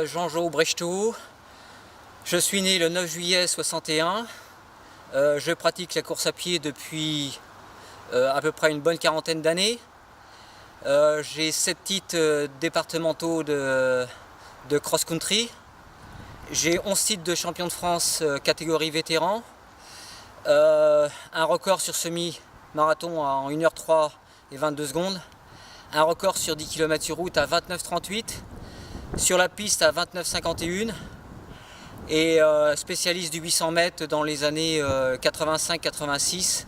Jean-Jo Brechtot. Je suis né le 9 juillet 61. Je pratique la course à pied depuis à peu près une bonne quarantaine d'années. J'ai 7 titres départementaux de cross-country. J'ai 11 titres de champion de France catégorie vétéran. Un record sur semi-marathon en 1h03 et 22 secondes. Un record sur 10 km sur route à 29,38. Sur la piste à 29,51. Et spécialiste du 800 mètres dans les années 85-86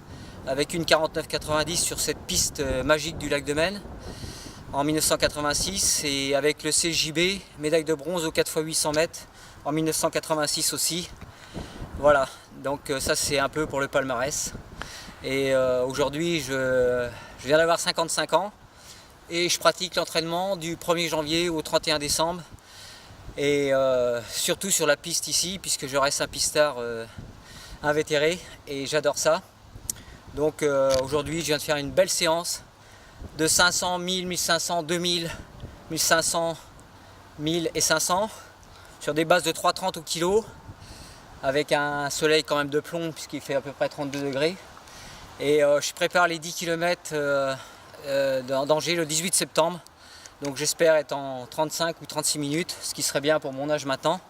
avec une 49,90 sur cette piste magique du lac de Maine en 1986 et avec le CJB, médaille de bronze au 4x800 mètres en 1986 aussi. Voilà, donc ça c'est un peu pour le palmarès. Et aujourd'hui je viens d'avoir 55 ans et je pratique l'entraînement du 1er janvier au 31 décembre. Et surtout sur la piste ici, puisque je reste un pistard invétéré et j'adore ça. Donc aujourd'hui je viens de faire une belle séance de 500, 1000, 1500, 2000, 1500, 1000 et 500 sur des bases de 3,30 au kilo avec un soleil quand même de plomb puisqu'il fait à peu près 32 degrés. Et je prépare les 10 km d'Angers le 18 septembre. Donc j'espère être en 35 ou 36 minutes, ce qui serait bien pour mon âge maintenant.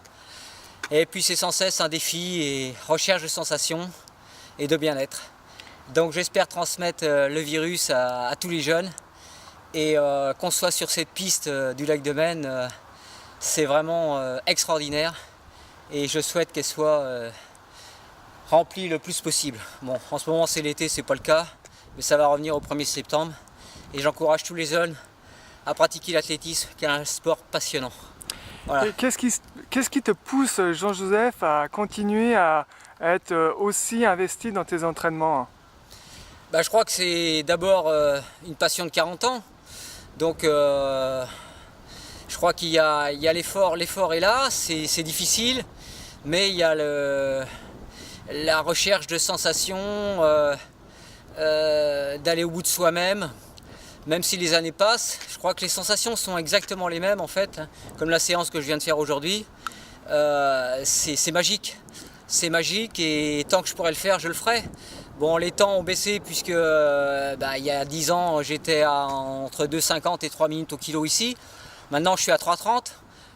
Et puis c'est sans cesse un défi et recherche de sensations et de bien-être. Donc j'espère transmettre le virus à tous les jeunes et qu'on soit sur cette piste du lac de Maine, c'est vraiment extraordinaire et je souhaite qu'elle soit remplie le plus possible. Bon, en ce moment c'est l'été, c'est pas le cas, mais ça va revenir au 1er septembre et j'encourage tous les jeunes à pratiquer l'athlétisme, qui est un sport passionnant. Voilà. Et qu'est-ce qui te pousse, Jean-Joseph, à continuer à être aussi investi dans tes entraînements? Je crois que c'est d'abord une passion de 40 ans. Donc je crois qu'il y a l'effort est là, c'est difficile, mais il y a la recherche de sensations, d'aller au bout de soi-même. Même si les années passent, je crois que les sensations sont exactement les mêmes en fait, comme la séance que je viens de faire aujourd'hui. C'est magique. C'est magique et tant que je pourrais le faire, je le ferai. Bon, les temps ont baissé puisque il y a 10 ans, j'étais entre 2,50 et 3 minutes au kilo ici. Maintenant, je suis à 3,30.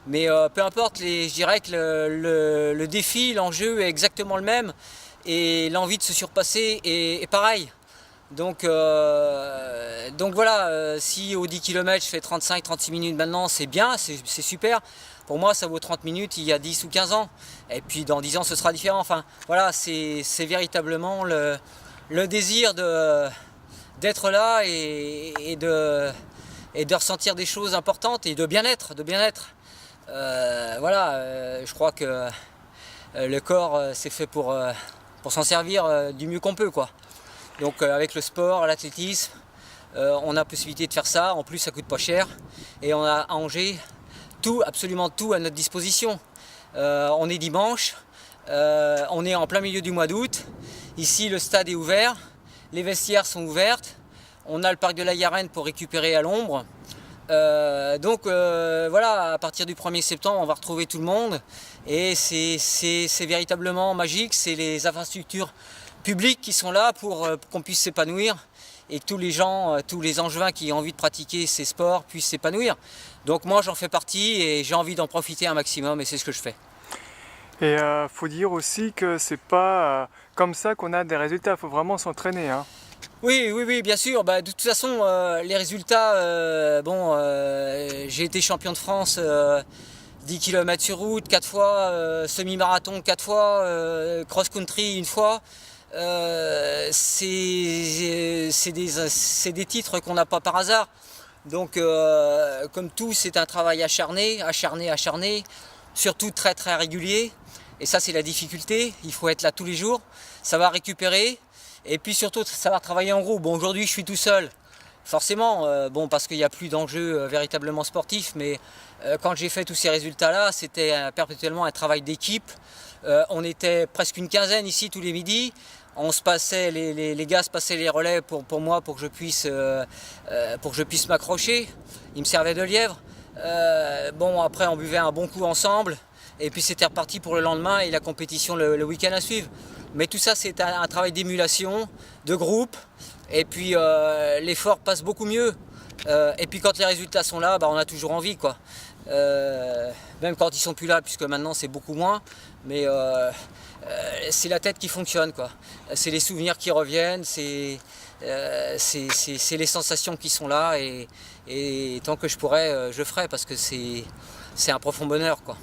Mais peu importe, je dirais que le défi, l'enjeu est exactement le même et l'envie de se surpasser est pareil. Donc voilà, si au 10 km je fais 35-36 minutes maintenant, c'est bien, c'est super. Pour moi, ça vaut 30 minutes il y a 10 ou 15 ans. Et puis dans 10 ans, ce sera différent. Enfin, voilà, c'est véritablement le désir d'être là et de ressentir des choses importantes et de bien-être. Je crois que le corps, c'est fait pour s'en servir du mieux qu'on peut, quoi. Donc avec le sport, l'athlétisme, on a possibilité de faire ça, en plus ça coûte pas cher et on a à Angers absolument tout à notre disposition. On est dimanche, on est en plein milieu du mois d'août, ici le stade est ouvert, les vestiaires sont ouvertes, on a le parc de la Garenne pour récupérer à l'ombre. Voilà, à partir du 1er septembre on va retrouver tout le monde et c'est véritablement magique, c'est les infrastructures publics qui sont là pour qu'on puisse s'épanouir et que tous les gens, tous les Angevins qui ont envie de pratiquer ces sports puissent s'épanouir. Donc moi j'en fais partie et j'ai envie d'en profiter un maximum et c'est ce que je fais. Et faut dire aussi que c'est pas comme ça qu'on a des résultats, il faut vraiment s'entraîner. Hein. Oui, bien sûr. De toute façon, les résultats, j'ai été champion de France 10 km sur route 4 fois, semi-marathon 4 fois, cross-country 1 fois. C'est des titres qu'on n'a pas par hasard. Donc comme tout, c'est un travail acharné, surtout très très régulier. Et ça c'est la difficulté, il faut être là tous les jours, savoir récupérer et puis surtout savoir travailler en groupe. Bon, aujourd'hui je suis tout seul, forcément, parce qu'il n'y a plus d'enjeux véritablement sportifs, mais quand j'ai fait tous ces résultats-là, c'était perpétuellement un travail d'équipe. On était presque une quinzaine ici tous les midis. On se passait, les gars se passaient les relais pour moi, pour que je puisse m'accrocher. Ils me servaient de lièvre. Bon, après on buvait un bon coup ensemble et puis c'était reparti pour le lendemain et la compétition le week-end à suivre. Mais tout ça c'est un travail d'émulation, de groupe et puis l'effort passe beaucoup mieux. Et puis quand les résultats sont là, bah, on a toujours envie quoi. Même quand ils sont plus là, puisque maintenant c'est beaucoup moins, mais c'est la tête qui fonctionne quoi. C'est les souvenirs qui reviennent, c'est les sensations qui sont là et tant que je pourrais, je ferai parce que c'est un profond bonheur quoi.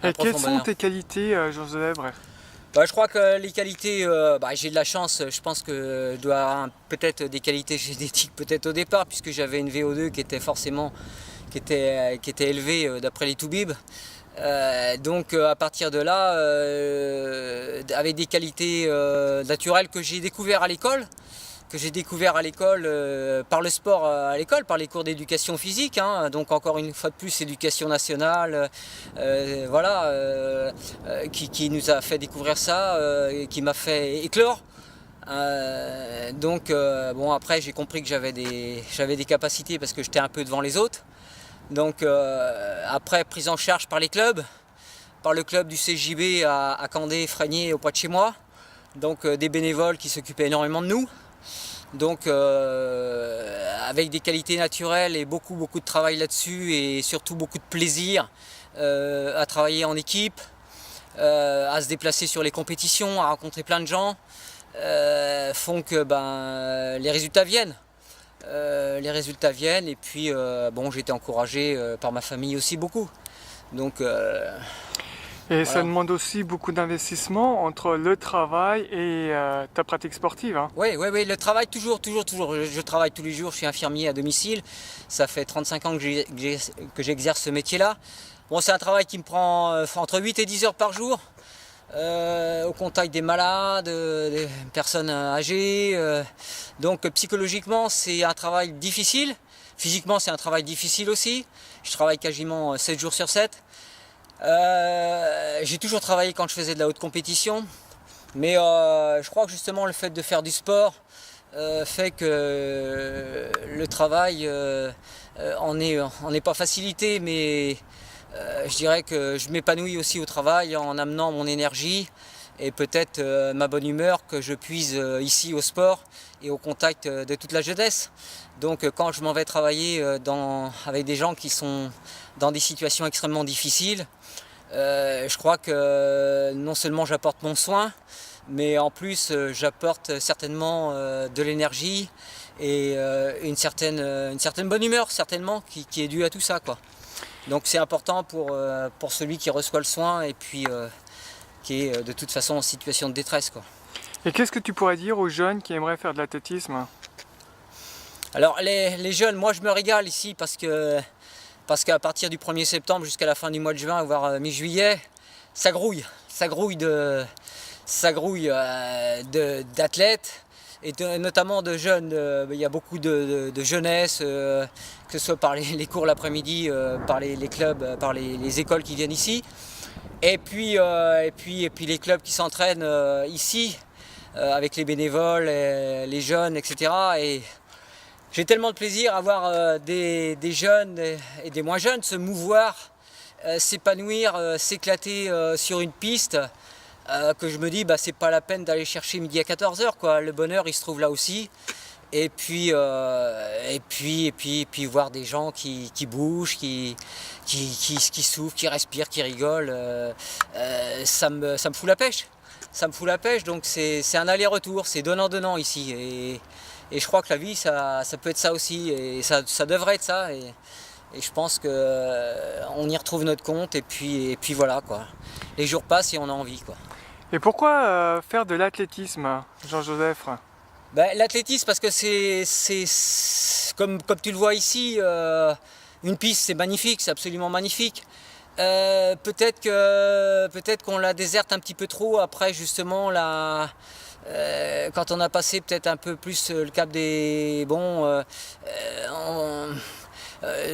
Et quelles sont tes qualités, Jean-Joseph? Bah, je crois que les qualités, bah, j'ai de la chance, je pense que je dois avoir peut-être des qualités génétiques peut-être au départ, puisque j'avais une VO2 qui était forcément qui était élevée d'après les toubibs. Donc à partir de là, avec des qualités naturelles que j'ai découvert à l'école, par le sport à l'école, par les cours d'éducation physique, hein, donc encore une fois de plus éducation nationale, qui nous a fait découvrir ça, et qui m'a fait éclore. Bon après j'ai compris que j'avais des capacités parce que j'étais un peu devant les autres. Donc après prise en charge par les clubs, par le club du CJB à Candé, Fragné, auprès de chez moi. Donc des bénévoles qui s'occupaient énormément de nous. Donc avec des qualités naturelles et beaucoup de travail là-dessus et surtout beaucoup de plaisir à travailler en équipe, à se déplacer sur les compétitions, à rencontrer plein de gens, font que les résultats viennent. Et puis bon, j'ai été encouragé par ma famille aussi beaucoup. Donc et voilà. Ça demande aussi beaucoup d'investissement entre le travail et ta pratique sportive. Hein. Oui, le travail toujours. Je travaille tous les jours, je suis infirmier à domicile. Ça fait 35 ans que j'exerce ce métier-là. Bon, c'est un travail qui me prend entre 8 et 10 heures par jour. Au contact des malades, des personnes âgées. Donc psychologiquement, c'est un travail difficile. Physiquement, c'est un travail difficile aussi. Je travaille quasiment 7 jours sur 7. J'ai toujours travaillé quand je faisais de la haute compétition, mais je crois que justement le fait de faire du sport fait que le travail en est pas facilité, mais je dirais que je m'épanouis aussi au travail en amenant mon énergie et peut-être ma bonne humeur que je puise ici au sport et au contact de toute la jeunesse. Donc quand je m'en vais travailler avec des gens qui sont dans des situations extrêmement difficiles, je crois que non seulement j'apporte mon soin, mais en plus j'apporte certainement de l'énergie et une certaine bonne humeur certainement qui est due à tout ça quoi. Donc c'est important pour celui qui reçoit le soin et puis qui est de toute façon en situation de détresse quoi. Et qu'est-ce que tu pourrais dire aux jeunes qui aimeraient faire de l'athlétisme? Alors les jeunes, moi je me régale ici parce qu'à partir du 1er septembre jusqu'à la fin du mois de juin, voire mi-juillet, ça grouille d'athlètes et notamment de jeunes. Il y a beaucoup de jeunesse, que ce soit par les cours l'après-midi, par les clubs, par les écoles qui viennent ici, et puis les clubs qui s'entraînent ici avec les bénévoles, les jeunes, etc. Et j'ai tellement de plaisir à voir des jeunes et des moins jeunes se mouvoir, s'épanouir, s'éclater sur une piste, que je me dis c'est pas la peine d'aller chercher midi à 14h quoi. Le bonheur il se trouve là aussi. Et puis voir des gens qui bougent, qui souffrent, qui respirent, qui rigolent, ça me fout la pêche. Ça me fout la pêche, donc c'est un aller-retour, c'est donnant-donnant ici. Et je crois que la vie, ça peut être ça aussi, et ça devrait être ça. Et je pense qu'on y retrouve notre compte, et puis voilà, quoi. Les jours passent et on a envie, quoi. Et pourquoi faire de l'athlétisme, Jean-Joseph? L'athlétisme, parce que c'est comme tu le vois ici, une piste, c'est magnifique, c'est absolument magnifique. Peut-être qu'on la déserte un petit peu trop après justement quand on a passé peut-être un peu plus le cap des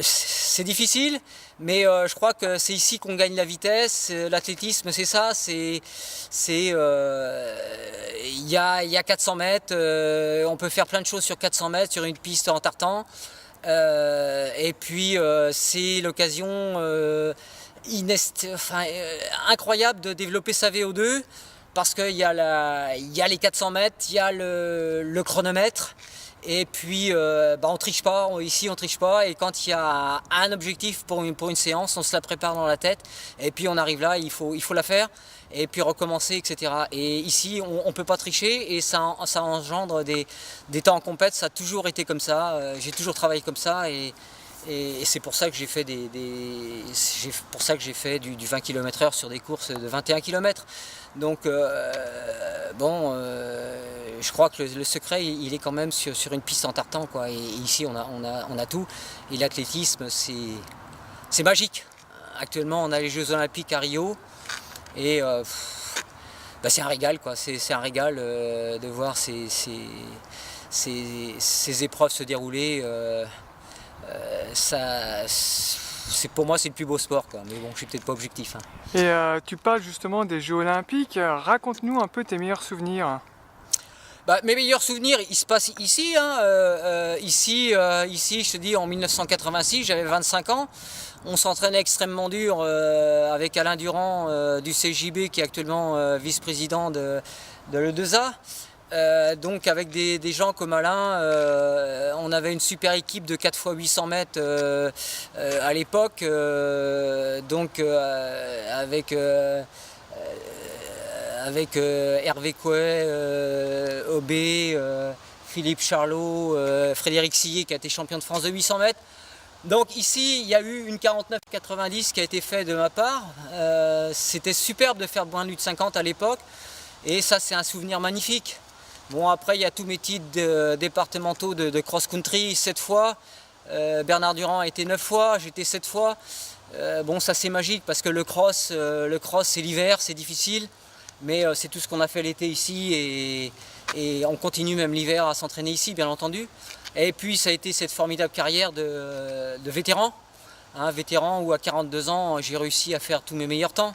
c'est difficile, mais je crois que c'est ici qu'on gagne la vitesse. L'athlétisme, c'est ça, il y a 400 mètres, on peut faire plein de choses sur 400 mètres sur une piste en tartan. Et puis c'est l'occasion incroyable de développer sa VO2 parce qu'il y a les 400 mètres, il y a le chronomètre. Et puis on triche pas, ici on triche pas, et quand il y a un objectif pour une séance, on se la prépare dans la tête, et puis on arrive là, il faut la faire, et puis recommencer, etc. Et ici on peut pas tricher, et ça engendre des temps en compète, ça a toujours été comme ça, j'ai toujours travaillé comme ça, et c'est pour ça que j'ai fait du 20 km/h sur des courses de 21 km. Donc je crois que le secret il est quand même sur une piste en tartan, quoi. Et ici on a tout. Et l'athlétisme c'est magique. Actuellement on a les Jeux Olympiques à Rio et c'est un régal, quoi. C'est un régal de voir ces épreuves se dérouler. Pour moi c'est le plus beau sport, quoi. Mais bon, je suis peut-être pas objectif, hein. Et tu parles justement des Jeux Olympiques, raconte-nous un peu tes meilleurs souvenirs. Mes meilleurs souvenirs, ils se passent ici, hein. Ici, je te dis, en 1986, j'avais 25 ans. On s'entraînait extrêmement dur avec Alain Durand du CJB, qui est actuellement vice-président de l'E2A. Donc avec des gens comme Alain, on avait une super équipe de 4 x 800 mètres à l'époque, avec Hervé Couet, Aubé, Philippe Charlot, Frédéric Sillet qui a été champion de France de 800 mètres. Donc ici il y a eu une 49-90 qui a été faite de ma part. C'était superbe de faire moins de 50 à l'époque, et ça c'est un souvenir magnifique. Bon, après il y a tous mes titres départementaux de cross-country 7 fois. Bernard Durand a été 9 fois, j'étais 7 fois. Ça c'est magique parce que le cross c'est l'hiver, c'est difficile. Mais c'est tout ce qu'on a fait l'été ici, et on continue même l'hiver à s'entraîner ici, bien entendu. Et puis ça a été cette formidable carrière de vétéran, hein, vétéran où à 42 ans j'ai réussi à faire tous mes meilleurs temps.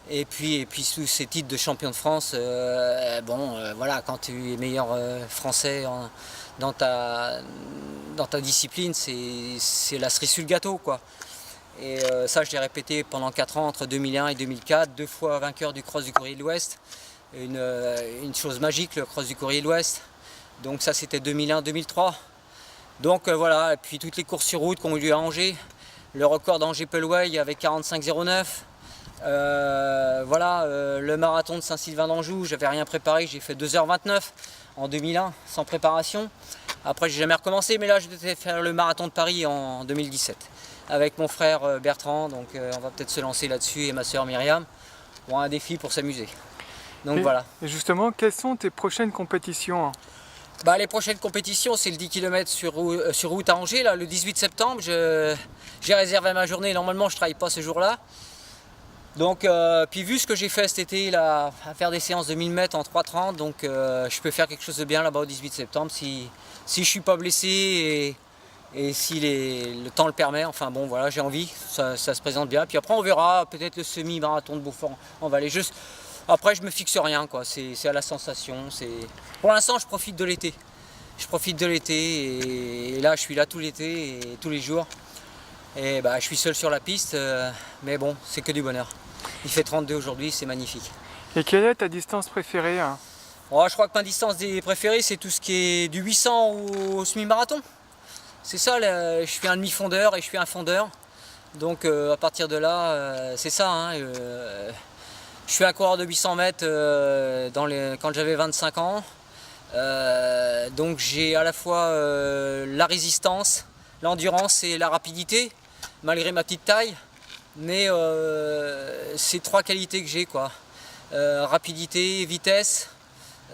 Et puis sous ces titres de champion de France, voilà, quand tu es meilleur français dans ta discipline, c'est la cerise sur le gâteau, quoi. Et ça je l'ai répété pendant 4 ans, entre 2001 et 2004, 2 fois vainqueur du Cross du Courrier de l'Ouest. Une chose magique, le Cross du Courrier de l'Ouest. Donc ça c'était 2001-2003. Donc voilà, et puis toutes les courses sur route qui ont eu lieu à Angers. Le record d'Angers-Pellouay avec 45,09. Le marathon de Saint-Sylvain d'Anjou, j'avais rien préparé, j'ai fait 2h29 en 2001 sans préparation. Après j'ai jamais recommencé, mais là je devais faire le marathon de Paris en 2017 avec mon frère Bertrand, donc on va peut-être se lancer là-dessus, et ma soeur Myriam. Bon, un défi pour s'amuser. Donc voilà. Et justement, quelles sont tes prochaines compétitions? Les prochaines compétitions, c'est le 10 km sur route à Angers, là, le 18 septembre. J'ai réservé ma journée, normalement je ne travaille pas ce jour-là. Donc, puis vu ce que j'ai fait cet été, là, à faire des séances de 1000 mètres en 3,30, donc je peux faire quelque chose de bien là-bas au 18 septembre si je ne suis pas blessé et si le temps le permet. Enfin bon, voilà, j'ai envie, ça se présente bien. Puis après on verra, peut-être le semi-marathon de Beaufort en Valais. Après je me fixe rien, quoi. C'est à la sensation. Pour l'instant je profite de l'été. Je profite de l'été, et là je suis là tout l'été et tous les jours. Et je suis seul sur la piste, mais bon, c'est que du bonheur. Il fait 32 aujourd'hui, c'est magnifique. Et quelle est ta distance préférée? Je crois que ma distance préférée, c'est tout ce qui est du 800 au semi-marathon. C'est ça, je suis un demi-fondeur et je suis un fondeur. Donc à partir de là, c'est ça, hein. Je suis un coureur de 800 mètres quand j'avais 25 ans. Donc j'ai à la fois la résistance, l'endurance et la rapidité, malgré ma petite taille. Mais c'est 3 qualités que j'ai, quoi. Rapidité, vitesse,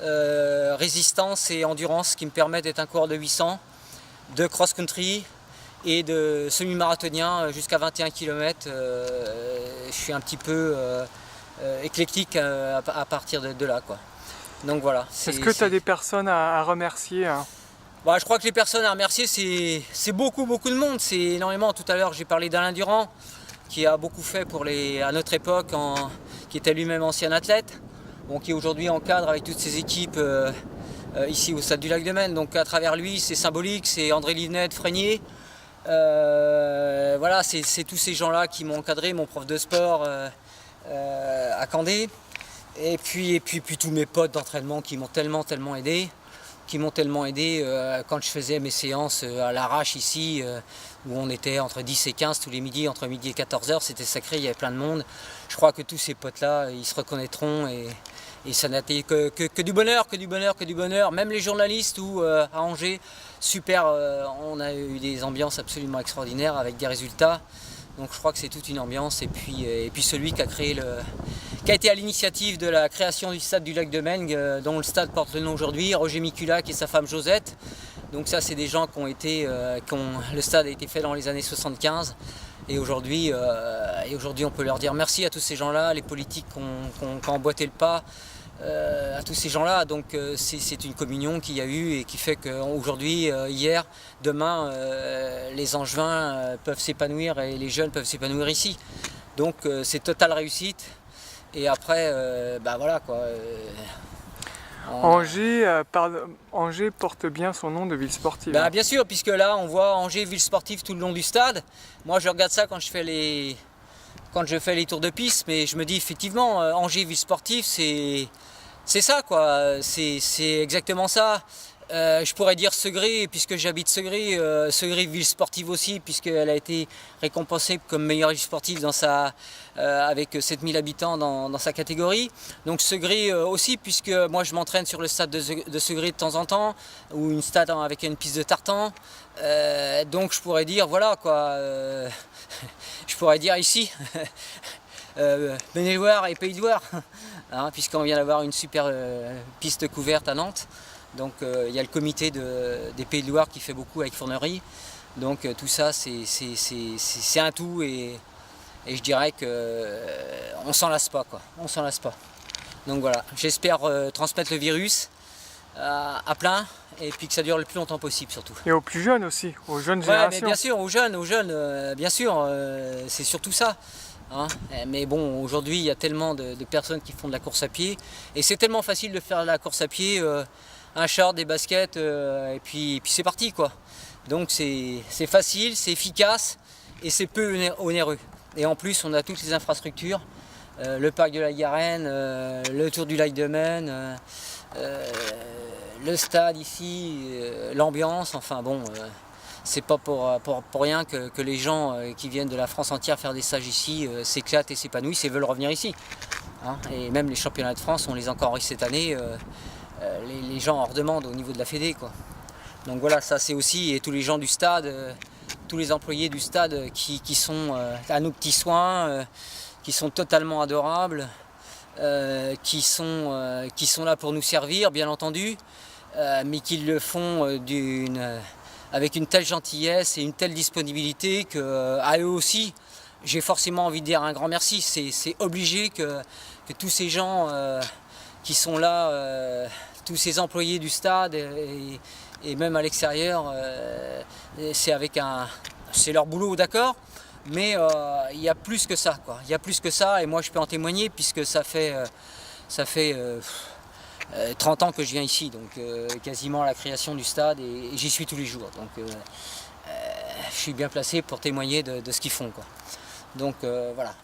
résistance et endurance qui me permettent d'être un coureur de 800, de cross-country et de semi-marathonien jusqu'à 21 km. Je suis un petit peu éclectique à partir de là, quoi. Donc voilà. Est-ce que tu as des personnes à remercier? Je crois que les personnes à remercier, c'est beaucoup de monde. C'est énormément. Tout à l'heure, j'ai parlé d'Alain Durand, qui a beaucoup fait à notre époque, qui était lui-même ancien athlète, qui aujourd'hui encadre avec toutes ses équipes ici au Stade du Lac de Maine. Donc à travers lui, c'est symbolique, c'est André Livnet de Frénier, Voilà, c'est tous ces gens-là qui m'ont encadré, mon prof de sport à Candé, et puis tous mes potes d'entraînement qui m'ont tellement aidé. Quand je faisais mes séances à l'arrache ici, où on était entre 10 et 15 tous les midis, entre midi et 14h, c'était sacré, il y avait plein de monde. Je crois que tous ces potes-là, ils se reconnaîtront et ça n'a été que du bonheur, que du bonheur, que du bonheur. Même les journalistes ou à Angers, super, on a eu des ambiances absolument extraordinaires avec des résultats. Donc je crois que c'est toute une ambiance et puis celui qui a été à l'initiative de la création du stade du lac de Mengue, dont le stade porte le nom aujourd'hui, Roger Miculac et sa femme Josette. Donc ça c'est des gens le stade a été fait dans les années 75 et aujourd'hui on peut leur dire merci à tous ces gens-là, les politiques qui ont emboîté le pas. À tous ces gens-là, donc c'est une communion qu'il y a eu et qui fait qu'aujourd'hui, hier, demain, les Angevins peuvent s'épanouir et les jeunes peuvent s'épanouir ici. Donc c'est totale réussite. Et après, voilà quoi. Angers porte bien son nom de ville sportive. Bien sûr, puisque là on voit Angers ville sportive tout le long du stade. Moi je regarde ça quand je fais les tours de piste, mais je me dis effectivement, Angers ville sportive, c'est ça quoi, c'est exactement ça. Je pourrais dire Segré, puisque j'habite Segré, Segré ville sportive aussi, puisqu'elle a été récompensée comme meilleure ville sportive avec 7000 habitants dans sa catégorie. Donc Segré aussi, puisque moi je m'entraîne sur le stade de Segré de temps en temps, ou une stade avec une piste de tartan. Donc je pourrais dire, voilà quoi, je pourrais dire ici, Maine-et-Loire et Pays de Loire, hein, puisqu'on vient d'avoir une super piste couverte à Nantes. Donc il y a le comité des Pays de Loire qui fait beaucoup avec Fournerie. Donc tout ça c'est un tout et je dirais qu'on s'en lasse pas quoi. On s'en lasse pas. Donc voilà, j'espère transmettre le virus à plein et puis que ça dure le plus longtemps possible surtout. Et aux plus jeunes aussi, aux jeunes Ouais, générations. mais bien sûr, aux jeunes, bien sûr, c'est surtout ça. Hein. Mais bon, aujourd'hui, il y a tellement de personnes qui font de la course à pied et c'est tellement facile de faire de la course à pied, un short, des baskets et puis c'est parti quoi. Donc c'est facile, c'est efficace et c'est peu onéreux. Et en plus, on a toutes les infrastructures, le parc de la Garenne, le tour du lac de Maine, le stade ici, l'ambiance, enfin bon, c'est pas pour rien que les gens qui viennent de la France entière faire des stages ici s'éclatent et s'épanouissent et veulent revenir ici. Hein. Et même les championnats de France, on les a encore eu cette année, les gens en redemandent au niveau de la Fédé, quoi. Donc voilà, ça c'est aussi, et tous les gens du stade, tous les employés du stade qui sont à nos petits soins, qui sont totalement adorables, qui sont là pour nous servir, bien entendu, mais qui le font avec une telle gentillesse et une telle disponibilité qu'à eux aussi, j'ai forcément envie de dire un grand merci. C'est obligé que tous ces gens qui sont là, tous ces employés du stade et même à l'extérieur, c'est leur boulot, d'accord, mais il y a plus que ça, quoi. Il y a plus que ça, et moi je peux en témoigner puisque ça fait 30 ans que je viens ici, donc quasiment à la création du stade, et j'y suis tous les jours. Donc je suis bien placé pour témoigner de ce qu'ils font, quoi. Donc voilà.